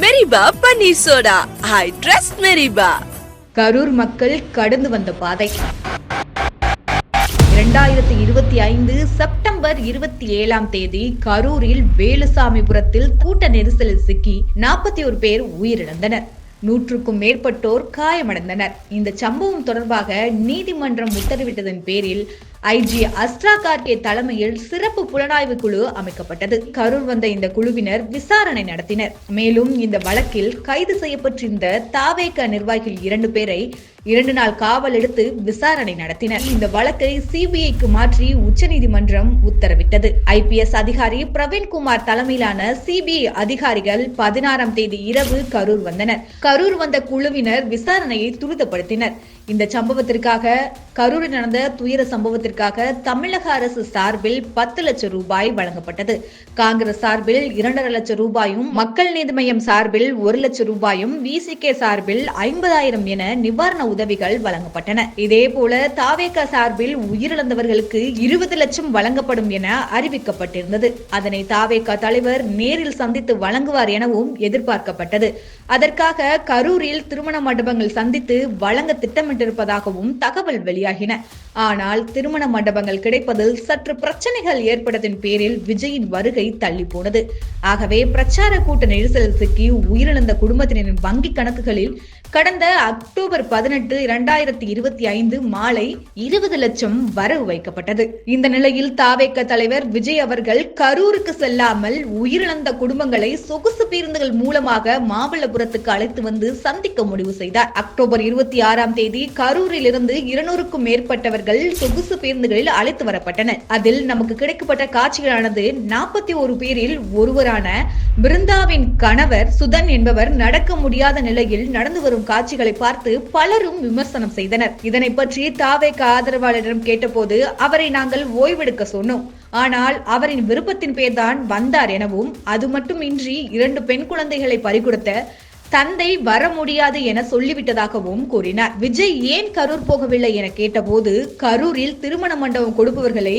மெரிபா பன்னீர் soda. I trust மெரிபா. கரூர் மக்கள் கடந்து வந்த பாதை. 2025 செப்டம்பர் 27ஆம் தேதி கரூரில் வேலுசாமிபுரத்தில் கூட்ட நெரிசலில் சிக்கி 41 பேர் உயிரிழந்தனர். 100க்கும் மேற்பட்டோர் காயமடைந்தனர். இந்த சம்பவம் தொடர்பாக நீதிமன்றம் உத்தரவிட்டதன் பேரில் ஐஜி அஸ்ரா கார்கே தலைமையில் சிறப்பு புலனாய்வு குழு அமைக்கப்பட்டது. கரூர் வந்த இந்த குழுவினர் விசாரணை நடத்தினர். மேலும் இந்த வழக்கில் கைது செய்யப்பட்டிருந்த தாவேக நிர்வாகிகள் 2 பேரை 2 நாள் காவல் எடுத்து விசாரணை நடத்தினர். இந்த வழக்கை சிபிஐக்கு மாற்றி உச்சநீதிமன்றம் உத்தரவிட்டது. ஐபிஎஸ் அதிகாரி பிரவீன்குமார் தலைமையிலான சிபிஐ அதிகாரிகள் 16ஆம் தேதி இரவு கரூர் வந்தனர். கரூர் வந்த குழுவினர் விசாரணையை துரிதப்படுத்தினர். இந்த சம்பவத்திற்காக கரூரில் நடந்த துயர சம்பவத்திற்காக தமிழக அரசு சார்பில் 10 லட்சம் ரூபாய் வழங்கப்பட்டது. காங்கிரஸ் சார்பில் 2.5 லட்சம் ரூபாயும், மக்கள் நீதி மய்யம் சார்பில் 1 லட்சம் ரூபாயும், விசிகே சார்பில் 50,000 என நிவாரண உதவிகள் வழங்கப்பட்டன. இதேபோல தாவேக சார்பில் உயிரிழந்தவர்களுக்கு 20 லட்சம் வழங்கப்படும் என அறிவிக்கப்பட்டிருந்தது. அதனை தாவேக தலைவர் நேரில் சந்தித்து வழங்குவார் எனவும் எதிர்பார்க்கப்பட்டது. அதற்காக கரூரில் திருமண மண்டபங்கள் சந்தித்து வழங்க திட்டமிட்டிருப்பதாகவும் தகவல் வெளியாகின. ஆனால் திருமண மண்டபங்கள் கிடைப்பதில் சற்று பிரச்சனைகள் ஏற்பட்டதின் பேரில் விஜயின் வருகை தள்ளி போனது. ஆகவே பிரச்சார கூட்ட நெரிசலில் சிக்கி உயிரிழந்த குடும்பத்தினரின் வங்கி கணக்குகளில் கடந்த அக்டோபர் 18, 2025 மாலை 20 லட்சம் வரவு வைக்கப்பட்டது. இந்த நிலையில் தாவேக தலைவர் விஜய் அவர்கள் கரூருக்கு செல்லாமல் உயிரிழந்த குடும்பங்களை சொகுசு பேருந்துகள் மூலமாக மாமல்லபுரத்துக்கு அழைத்து வந்து சந்திக்க முடிவு செய்தார். அக்டோபர் 26ஆம் தேதி கரூரில் இருந்து 200க்கும் மேற்பட்டவர்கள் சொகுசு பேருந்துகளில் அழைத்து வரப்பட்டனர். அதில் நமக்கு கிடைக்கப்பட்ட காட்சிகளானது 41 பேரில் ஒருவரான பிருந்தாவின் கணவர் சுதன் என்பவர் நடக்க முடியாத நிலையில் நடந்து வரும் காட்சிகளை பார்த்து பலரும் விமர்சனம் செய்தனர். இதனை பற்றி தாவேக ஆதரவாளரிடம் கேட்டபோது அவரை நாங்கள் ஓய்வெடுக்க சொன்னோம். ஆனால் அவரின் விருப்பத்தின் பேர்தான் வந்தார் எனவும், அது மட்டுமின்றி 2 பெண் குழந்தைகளை பறிகொடுத்த தந்தை வர முடியாது என சொல்லிவிட்டதாகவும் கூறினார். விஜய் ஏன் கரூர் போகவில்லை என கேட்டபோது, கரூரில் திருமண மண்டபம் கொடுப்பவர்களை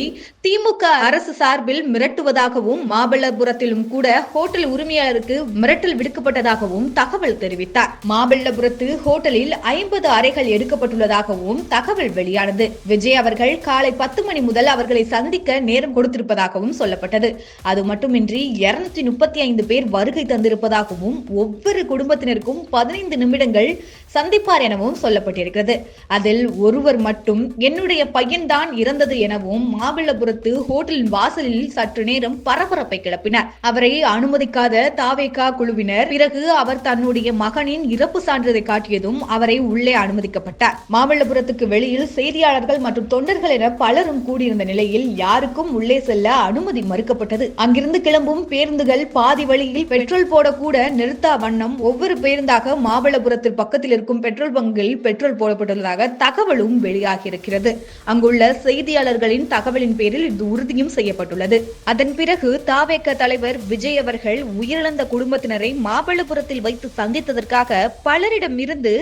திமுக அரசு சார்பில் மிரட்டுவதாகவும், மாமல்லபுரத்திலும் கூட ஹோட்டல் உரிமையாளருக்கு மிரட்டல் விடுக்கப்பட்டதாகவும் தகவல் தெரிவித்தார். மாமல்லபுரத்து ஹோட்டலில் 50 அறைகள் எடுக்கப்பட்டுள்ளதாகவும் தகவல் வெளியானது. விஜய் அவர்கள் காலை 10 மணி முதல் அவர்களை சந்திக்க நேரம் கொடுத்திருப்பதாகவும் சொல்லப்பட்டது. அது மட்டுமின்றி 235 பேர் வருகை தந்திருப்பதாகவும், ஒவ்வொரு குடும்பத்தினருக்கும் 15 நிமிடங்கள் சந்திப்பார் எனவும் சொல்லப்பட்டிருக்கிறது. அதில் ஒருவர் மட்டும் என்னுடைய பையன்தான் இறந்தது எனவும் மாமல்லபுரத்து ஹோட்டலின் வாசலில் சற்று நேரம் பரபரப்பை கிளப்பினார். அவரை அனுமதிக்காத தாவேகா குழுவினர் பிறகு அவர் தன்னுடைய மகனின் இறப்பு சான்றிதழை காட்டியதும் அவரை உள்ளே அனுமதிக்கப்பட்டார். மாமல்லபுரத்துக்கு வெளியில் செய்தியாளர்கள் மற்றும் தொண்டர்கள் என பலரும் கூடியிருந்த நிலையில் யாருக்கும் உள்ளே செல்ல அனுமதி மறுக்கப்பட்டது. அங்கிருந்து கிளம்பும் பேருந்துகள் பாதி வழியில் பெட்ரோல் போடக்கூட நிறுத்தா வண்ணம் ஒவ்வொரு பேருந்தாக மாமல்லபுரத்தில் பக்கத்தில் இருக்கும் பெட்ரோல் பங்கில் பெட்ரோல் போடப்பட்டுள்ளதாக தகவலும் வெளியாகி இருக்கிறது. அங்குள்ள செய்தியாளர்களின் தகவலின் பேரில் இது உறுதியும் செய்யப்பட்டுள்ளது. அதன் பிறகு தாவேக தலைவர் விஜய் அவர்கள் உயிரிழந்த குடும்பத்தினரை மாமல்லபுரத்தில் வைத்து சந்தித்ததற்காக பலரிடமிருந்து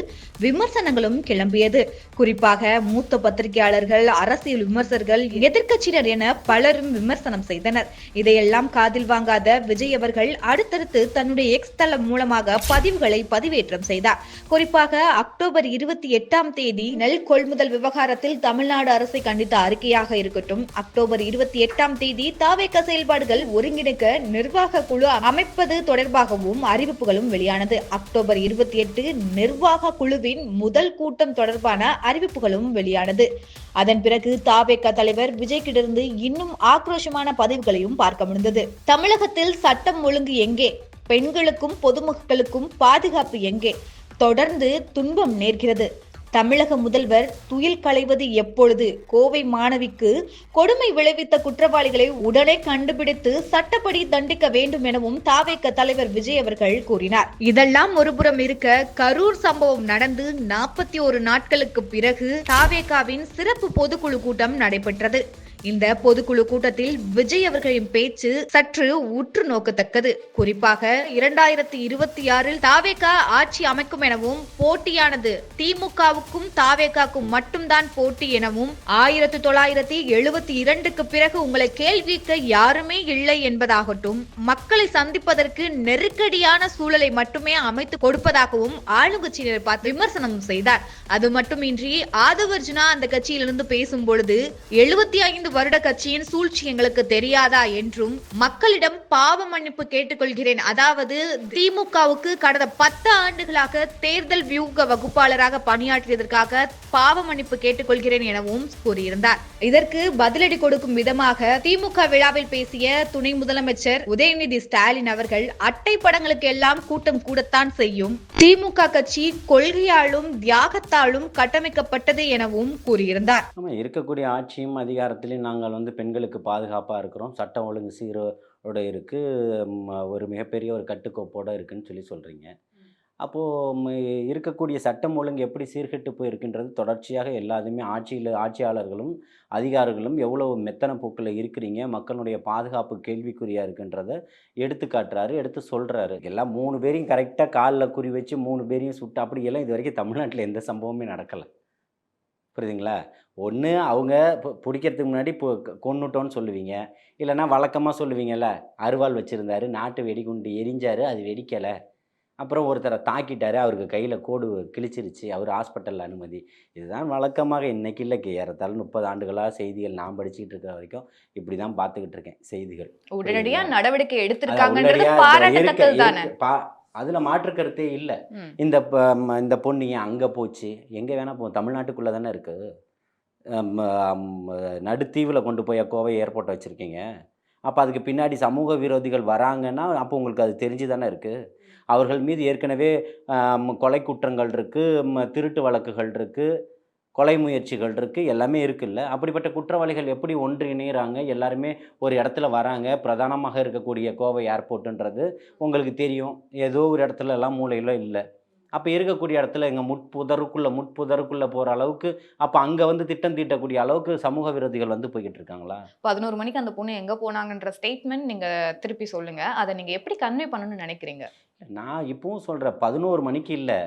விமர்சனங்களும் கிளம்பியது. குறிப்பாக மூத்த பத்திரிகையாளர்கள், அரசியல் விமர்சகர்கள், எதிர்க்கட்சியினர் என பலரும் விமர்சனம் செய்தனர். இதையெல்லாம் காதில் வாங்காத விஜய் அவர்கள் அடுத்தடுத்து தன்னுடைய எக்ஸ் தளம் மூலமாக பதிவுகளை பதிவேற்றம் செய்தார். குறிப்பாக அக்டோபர் 28ஆம் தேதி நெல் கொள்முதல் விவகாரத்தில் தமிழ்நாடு அரசை கண்டித்த அறிக்கையாக இருக்கட்டும், அக்டோபர் 28ஆம் தேதி தாவேக செயல்பாடுகள் ஒருங்கிணைக்க நிர்வாக குழு அமைப்பது தொடர்பாகவும் அறிவிப்புகளும் வெளியானது. அக்டோபர் 28 நிர்வாக குழுவின் முதல் கூட்டம் தொடர்பான அறிவிப்புகளும் வெளியானது. அதன் பிறகு தாவேக தலைவர் விஜய்கிட்டிருந்து இன்னும் ஆக்ரோஷமான பதிவுகளையும் பார்க்க முடிந்தது. தமிழகத்தில் சட்டம் ஒழுங்கு எங்கே? பெண்களுக்கும் பொதுமக்களுக்கும் பாதுகாப்பு எங்கே? தொடர்ந்து துன்பம் நேர்கிறது. தமிழக முதல்வர் துயில் களைவது எப்பொழுது? கோவை மாணவிக்கு கொடுமை விளைவித்த குற்றவாளிகளை உடனே கண்டுபிடித்து சட்டப்படி தண்டிக்க வேண்டும் எனவும் தாவேக தலைவர் விஜய் அவர்கள் கூறினார். இதெல்லாம் ஒருபுறம் இருக்க, கரூர் சம்பவம் நடந்து 41 நாட்களுக்கு பிறகு தாவேகாவின் சிறப்பு பொதுக்குழு கூட்டம் நடைபெற்றது. இந்த பொதுக்குழு கூட்டத்தில் விஜய் அவர்களின் பேச்சு சற்று உற்று நோக்கத்தக்கது. குறிப்பாக 2026 தாவேகா ஆட்சி அமைக்கும் எனவும் போட்டியானது திமுகவுக்கும் தாவேகாக்கும் மட்டும்தான் போட்டி எனவும் 1972க்கு பிறகு உங்களை கேள்விக்க யாருமே இல்லை என்பதாகட்டும், மக்களை சந்திப்பதற்கு நெருக்கடியான சூழலை மட்டுமே அமைத்து கொடுப்பதாகவும் ஆளுங்கட்சியினர் பார்த்து விமர்சனம் செய்தார். அது மட்டுமின்றி ஆதவர்ஜுனா அந்த கட்சியிலிருந்து பேசும் பொழுது 75 வருட கட்சியின் சூழ்ச்சி எங்களுக்கு தெரியாதா என்றும், மக்களிடம் பாவ மன்னிப்பு கேட்டுக்கொள்கிறேன், அதாவது திமுகவுக்கு கடந்த 10 ஆண்டுகளாக தேர்தல் வியூக வகுப்பாளராக பணியாற்றியதற்காக பாவ மன்னிப்பு கேட்டுக்கொள்கிறேன் எனவும் கூறியிருந்தார். இதற்கு பதிலடி கொடுக்கும் விதமாக திமுக விழாவில் பேசிய துணை முதலமைச்சர் உதயநிதி ஸ்டாலின் அவர்கள் அட்டை படங்களுக்கு எல்லாம் கூட்டம் கூடத்தான் செய்யும், திமுக கட்சி கொள்கையாலும் தியாகத்தாலும் கட்டமைக்கப்பட்டது எனவும் கூறியிருந்தார். இருக்கக்கூடிய ஆட்சியும் அதிகாரத்திலையும் நாங்கள் பெண்களுக்கு பாதுகாப்பாக இருக்கிறோம், சட்டம் ஒழுங்கு சீரோட இருக்குது, ஒரு மிகப்பெரிய ஒரு கட்டுக்கோப்போடு இருக்குன்னு சொல்கிறீங்க. அப்போது இருக்கக்கூடிய சட்டம் ஒழுங்கு எப்படி சீர்கெட்டு போயிருக்குன்றது தொடர்ச்சியாக எல்லாத்தையுமே ஆட்சியாளர்களும் அதிகாரிகளும் எவ்வளோ மெத்தனை போக்கில் இருக்கிறீங்க, மக்களுடைய பாதுகாப்பு கேள்விக்குறியாக இருக்குன்றதை எடுத்து காட்டுறாரு, எடுத்து சொல்கிறாரு. எல்லாம் 3 பேரையும் கரெக்டாக காலில் குறி வச்சு 3 பேரையும் சுட்டு அப்படியெல்லாம் இது வரைக்கும் தமிழ்நாட்டில் எந்த சம்பவமே நடக்கலை. புரியுதுங்களா? ஒன்று அவங்க பிடிக்கிறதுக்கு முன்னாடி கொன்னுட்டோன்னு சொல்லுவீங்க, இல்லைன்னா வழக்கமாக சொல்லுவீங்கள்ல, அருவாள் வச்சுருந்தாரு, நாட்டு வெடிகுண்டு எரிஞ்சார், அது வெடிக்கலை, அப்புறம் ஒருத்தரை தாக்கிட்டாரு, அவருக்கு கையில் கோடு கிழிச்சிருச்சு, அவர் ஹாஸ்பிட்டலில் அனுமதி. இதுதான் வழக்கமாக இன்றைக்கி இல்லை, ஏறத்தாழ 30 ஆண்டுகளாக செய்திகள் நான் படிச்சுக்கிட்டு இருக்கிற வரைக்கும் இப்படி தான் பார்த்துக்கிட்டு இருக்கேன் செய்திகள். உடனடியாக நடவடிக்கை எடுத்திருக்காங்கன்றது பாராட்டத்தக்கது தானே. அதில் மாற்றுக்கருத்தே இல்லை. இந்த பொண்ணு ஏன் அங்கே போச்சு, எங்கே வேணால் போ, தமிழ்நாட்டுக்குள்ளே தானே இருக்குது. நடுத்தீவில் கொண்டு போய் கோவை ஏர்போர்ட்டை வச்சுருக்கீங்க. அப்போ அதுக்கு பின்னாடி சமூக விரோதிகள் வராங்கன்னா அப்போ உங்களுக்கு அது தெரிஞ்சு தானே இருக்குது. அவர்கள் மீது ஏற்கனவே கொலை குற்றங்கள் இருக்குது, திருட்டு வழக்குகள் இருக்குது, கொலை முயற்சிகள் இருக்குது, எல்லாமே இருக்குல்ல. அப்படிப்பட்ட குற்றவாளிகள் எப்படி ஒன்றிணைகிறாங்க, எல்லாருமே ஒரு இடத்துல வராங்க. பிரதானமாக இருக்கக்கூடிய கோவை ஏர்போர்ட்டுன்றது உங்களுக்கு தெரியும், ஏதோ ஒரு இடத்துல எல்லாம் மூலையில் இல்லை. அப்போ இருக்கக்கூடிய இடத்துல எங்கள் முட்புதருக்குள்ளே போகிற அளவுக்கு, அப்போ அங்கே திட்டம் தீட்டக்கூடிய அளவுக்கு சமூக விரோதிகள் போய்கிட்டு இருக்காங்களா? 11 மணிக்கு அந்த பொண்ணு எங்கே போனாங்கன்ற ஸ்டேட்மெண்ட் நீங்கள் திருப்பி சொல்லுங்கள், அதை நீங்கள் எப்படி கன்வே பண்ணணும்னு நினைக்கிறீங்க? நான் இப்பவும் சொல்கிறேன், 11 மணிக்கு இல்லை,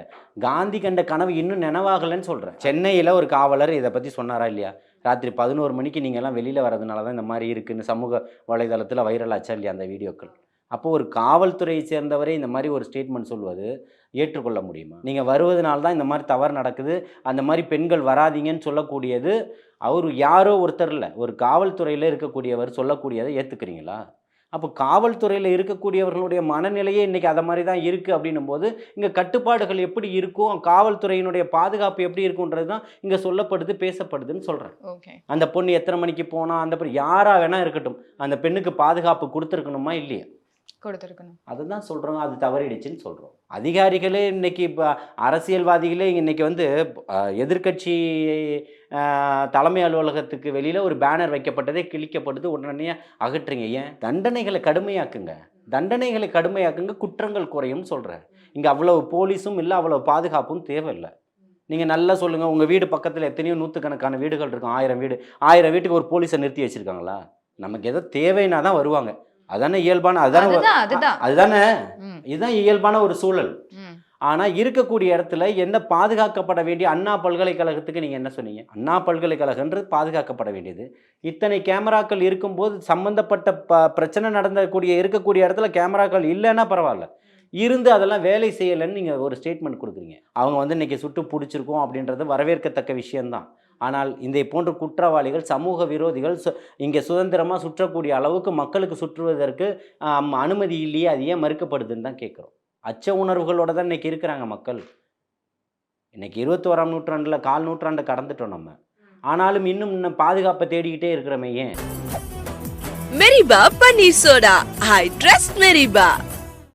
காந்தி கண்ட கனவு இன்னும் நினைவாகலைன்னு சொல்கிறேன். சென்னையில் ஒரு காவலர் இதை பற்றி சொன்னாரா இல்லையா? ராத்திரி 11 மணிக்கு நீங்கள்லாம் வெளியில் வர்றதுனால தான் இந்த மாதிரி இருக்குதுன்னு சமூக வலைதளத்தில் வைரல் ஆச்சா இல்லையா அந்த வீடியோக்கள்? அப்போது ஒரு காவல்துறையை சேர்ந்தவரே இந்த மாதிரி ஒரு ஸ்டேட்மெண்ட் சொல்வது ஏற்றுக்கொள்ள முடியுமா? நீங்கள் வருவதனால தான் இந்த மாதிரி தவறு நடக்குது, அந்த மாதிரி பெண்கள் வராதிங்கன்னு சொல்லக்கூடியது அவர் யாரோ ஒருத்தர் இல்லை, ஒரு காவல்துறையில் இருக்கக்கூடியவர் சொல்லக்கூடியதை ஏற்றுக்கிறீங்களா? அப்போ காவல்துறையில் இருக்கக்கூடியவர்களுடைய மனநிலையே இன்றைக்கி அதை மாதிரி தான் இருக்குது. அப்படின்னும் போது இங்கே கட்டுப்பாடுகள் எப்படி இருக்கும், காவல்துறையினுடைய பாதுகாப்பு எப்படி இருக்குன்றது தான் இங்கே சொல்லப்படுது, பேசப்படுதுன்னு சொல்கிறேன். ஓகே, அந்த பொண்ணு எத்தனை மணிக்கு போனால், அந்த பொண்ணு யாராக வேணால் இருக்கட்டும், அந்த பெண்ணுக்கு பாதுகாப்பு கொடுத்துருக்கணுமா இல்லையா? கொடுத்துருக்கணும். அதுதான் சொல்கிறோம், அது தவறிடுச்சுன்னு சொல்கிறோம். அதிகாரிகளே இன்றைக்கி இப்போ அரசியல்வாதிகளே இன்றைக்கி எதிர்கட்சி தலைமை அலுவலகத்துக்கு வெளியில் ஒரு பேனர் வைக்கப்பட்டதே கிழிக்கப்பட்டது, உடனே அகற்றுங்க. ஏன்? தண்டனைகளை கடுமையாக்குங்க, குற்றங்கள் குறையும்னு சொல்கிறேன். இங்கே அவ்வளோ போலீஸும் இல்லை, அவ்வளோ பாதுகாப்பும் தேவையில்லை. நீங்கள் நல்லா சொல்லுங்கள், உங்கள் வீடு பக்கத்தில் எத்தனையோ நூற்றுக்கணக்கான வீடுகள் இருக்கும், 1000 வீட்டுக்கு ஒரு போலீஸை நிறுத்தி வச்சுருக்காங்களா? நமக்கு எதோ தேவைன்னா தான் வருவாங்க, அதானே இயல்பான, அதுதானே இதுதான் இயல்பான ஒரு சூழல். ஆனால் இருக்கக்கூடிய இடத்துல என்ன பாதுகாக்கப்பட வேண்டிய அண்ணா பல்கலைக்கழகத்துக்கு நீங்கள் என்ன சொன்னீங்க? அண்ணா பல்கலைக்கழகன்றது பாதுகாக்கப்பட வேண்டியது. இத்தனை கேமராக்கள் இருக்கும்போது சம்மந்தப்பட்ட பிரச்சனை இருக்கக்கூடிய இடத்துல கேமராக்கள் இல்லைன்னா பரவாயில்ல, இருந்து அதெல்லாம் வேலை செய்யலைன்னு நீங்கள் ஒரு ஸ்டேட்மெண்ட் கொடுக்குறீங்க. அவங்க இன்றைக்கி சுட்டு பிடிச்சிருக்கோம் அப்படின்றது வரவேற்கத்தக்க விஷயந்தான். ஆனால் இந்த போன்ற குற்றவாளிகள், சமூக விரோதிகள் இங்கே சுதந்திரமாக சுற்றக்கூடிய அளவுக்கு மக்களுக்கு சுற்றுவதற்கு அனுமதி இல்லையே, அது ஏன் மறுக்கப்படுதுன்னு தான் கேட்குறோம். அச்ச உணர்வுகளோடு தான் இன்றைக்கி இருக்கிறாங்க மக்கள். இன்றைக்கி 21ஆம் நூற்றாண்டில் 1/4 நூற்றாண்டை கடந்துட்டோம் நம்ம. ஆனாலும் இன்னும் பாதுகாப்பை தேடிக்கிட்டே இருக்கிறோமே ஏன்? மெரிபா பன்னீர் சோடா, ஐ ட்ரஸ்ட் மெரிபா.